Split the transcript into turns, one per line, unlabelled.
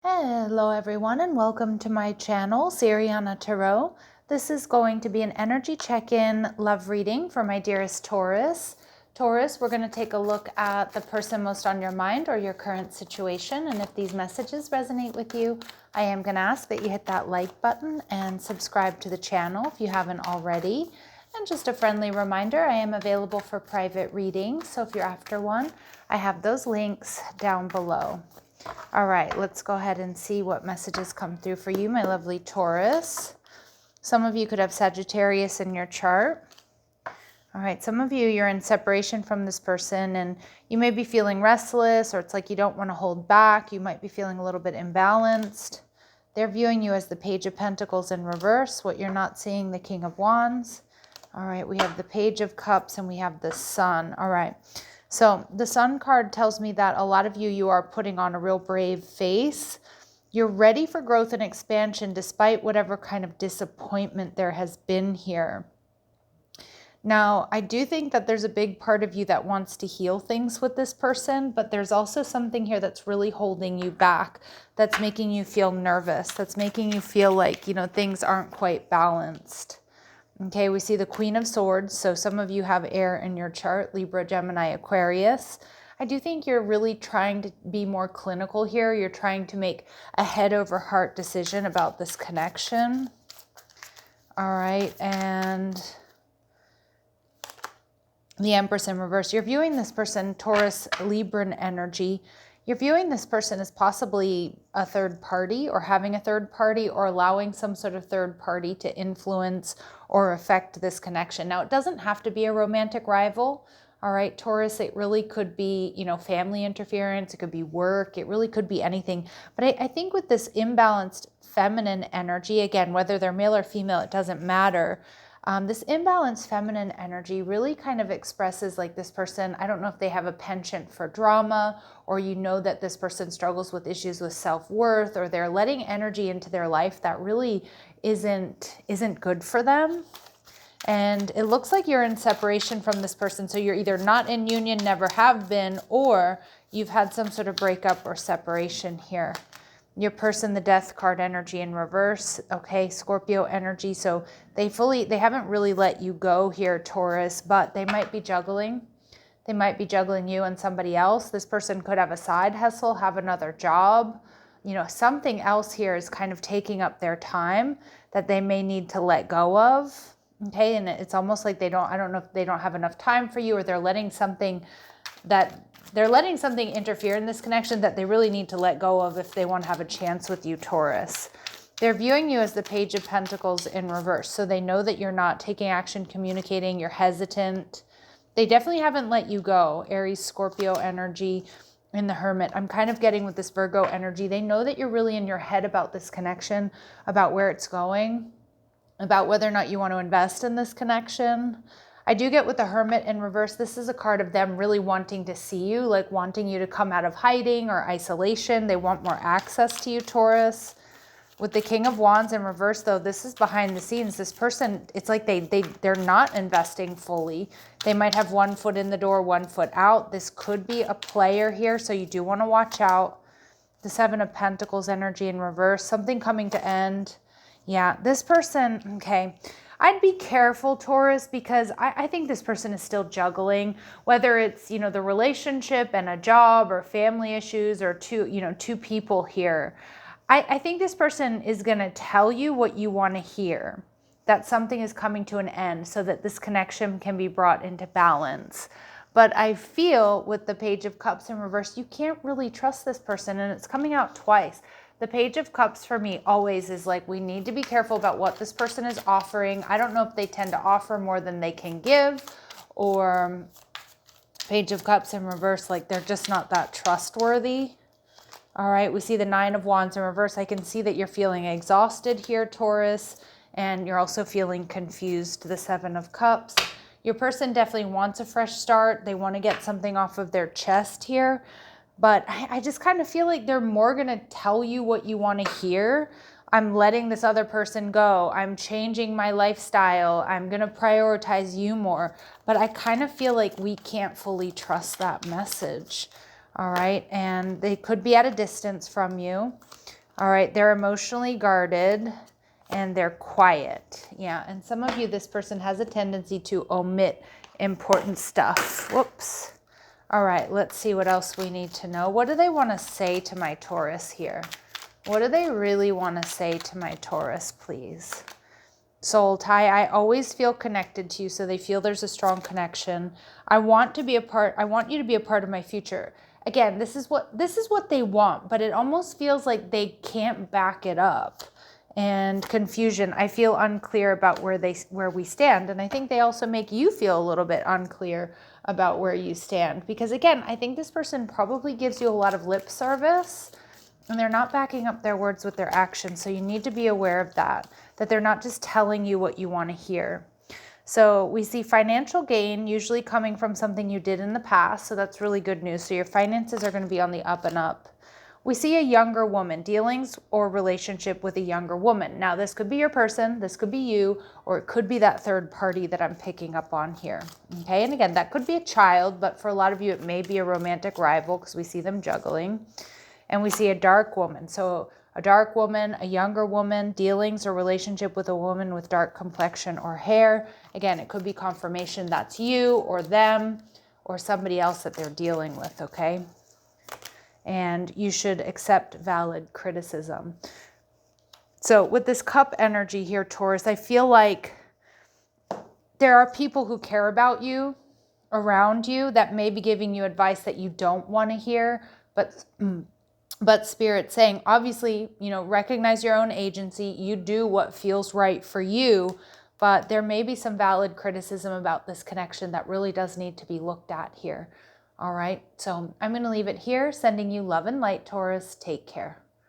Hello everyone and welcome to my channel, Sirianatarot. This is going to be an energy check-in love reading for my dearest Taurus. Taurus, we're going to take a look at the person most on your mind or your current situation. And if these messages resonate with you, I am going to ask that you hit that like button and subscribe to the channel if you haven't already. And just a friendly reminder, I am available for private readings. So if you're after one, I have those links down below. All right, let's go ahead and see what messages come through for you, my lovely Taurus. Some of you could have Sagittarius in your chart. All right, some of you, you're in separation from this person and you may be feeling restless, or it's like you don't want to hold back. You might be feeling a little bit imbalanced. They're viewing you as the Page of Pentacles in reverse. What you're not seeing, the King of Wands. All right, we have the Page of Cups and we have the Sun. All right. So the Sun card tells me that a lot of you are putting on a real brave face. You're ready for growth and expansion despite whatever kind of disappointment there has been here. Now, I do think that there's a big part of you that wants to heal things with this person, but there's also something here that's really holding you back, that's making you feel nervous, that's making you feel like, things aren't quite balanced. Okay, we see the Queen of Swords. So some of you have air in your chart, Libra, Gemini, Aquarius. I do think you're really trying to be more clinical here. You're trying to make a head over heart decision about this connection. All right, and the Empress in reverse. You're viewing this person, Taurus, Libran energy. You're viewing this person as possibly a third party or having a third party or allowing some sort of third party to influence or affect this connection. Now, it doesn't have to be a romantic rival. All right, Taurus, it really could be, family interference. It could be work. It really could be anything. But I think with this imbalanced feminine energy, again, whether they're male or female, it doesn't matter. This imbalanced feminine energy really kind of expresses like this person, I don't know if they have a penchant for drama, or that this person struggles with issues with self-worth, or they're letting energy into their life that really isn't good for them. And it looks like you're in separation from this person. So you're either not in union, never have been, or you've had some sort of breakup or separation here. Your person, the Death card energy in reverse. Okay, Scorpio energy. So they haven't really let you go here, Taurus, but they might be juggling. They might be juggling you and somebody else. This person could have a side hustle, have another job. Something else here is kind of taking up their time that they may need to let go of. Okay, and it's almost like I don't know if they don't have enough time for you, or they're letting something interfere in this connection that they really need to let go of if they want to have a chance with you, Taurus. They're viewing you as the Page of Pentacles in reverse. So they know that you're not taking action, communicating, you're hesitant. They definitely haven't let you go. Aries, Scorpio energy in the Hermit. I'm kind of getting with this Virgo energy. They know that you're really in your head about this connection, about where it's going, about whether or not you want to invest in this connection. I do get with the Hermit in reverse, this is a card of them really wanting to see you, like wanting you to come out of hiding or isolation. They want more access to you, Taurus. With the King of Wands in reverse, though, this is behind the scenes. This person, it's like they're not investing fully. They might have one foot in the door, one foot out. This could be a player here, so you do want to watch out. The Seven of Pentacles energy in reverse, something coming to end. Yeah, this person, okay. I'd be careful, Taurus, because I think this person is still juggling, whether it's, the relationship and a job or family issues or two people here. I think this person is going to tell you what you want to hear, that something is coming to an end so that this connection can be brought into balance. But I feel with the Page of Cups in reverse, you can't really trust this person, and it's coming out twice. The Page of Cups for me always is like, we need to be careful about what this person is offering. I don't know if they tend to offer more than they can give, or Page of Cups in reverse, like they're just not that trustworthy. All right, we see the Nine of Wands in reverse. I can see that you're feeling exhausted here, Taurus, and you're also feeling confused, the Seven of Cups. Your person definitely wants a fresh start. They want to get something off of their chest here. But I just kind of feel like they're more going to tell you what you want to hear. I'm letting this other person go. I'm changing my lifestyle. I'm going to prioritize you more. But I kind of feel like we can't fully trust that message. All right. And they could be at a distance from you. All right, they're emotionally guarded and they're quiet. Yeah, and some of you, this person has a tendency to omit important stuff. Whoops. All right, let's see what else we need to know. What do they want to say to my Taurus here? What do they really want to say to my Taurus, please? Soul tie, I always feel connected to you, so they feel there's a strong connection. I want you to be a part of my future. Again, this is what they want, but it almost feels like they can't back it up. And confusion, I feel unclear about where we stand. And I think they also make you feel a little bit unclear about where you stand. Because again, I think this person probably gives you a lot of lip service and they're not backing up their words with their actions. So you need to be aware of that they're not just telling you what you want to hear. So we see financial gain usually coming from something you did in the past. So that's really good news. So your finances are going to be on the up and up. We see a younger woman, dealings or relationship with a younger woman. Now, this could be your person, this could be you, or it could be that third party that I'm picking up on here. Okay, and again, that could be a child, but for a lot of you, it may be a romantic rival because we see them juggling. And we see a dark woman. So a dark woman, a younger woman, dealings or relationship with a woman with dark complexion or hair. Again, it could be confirmation that's you or them or somebody else that they're dealing with, okay? And you should accept valid criticism. So with this cup energy here, Taurus, I feel like there are people who care about you around you that may be giving you advice that you don't want to hear, but Spirit's saying, obviously, recognize your own agency. You do what feels right for you, but there may be some valid criticism about this connection that really does need to be looked at here. All right, so I'm going to leave it here, sending you love and light, Taurus. Take care.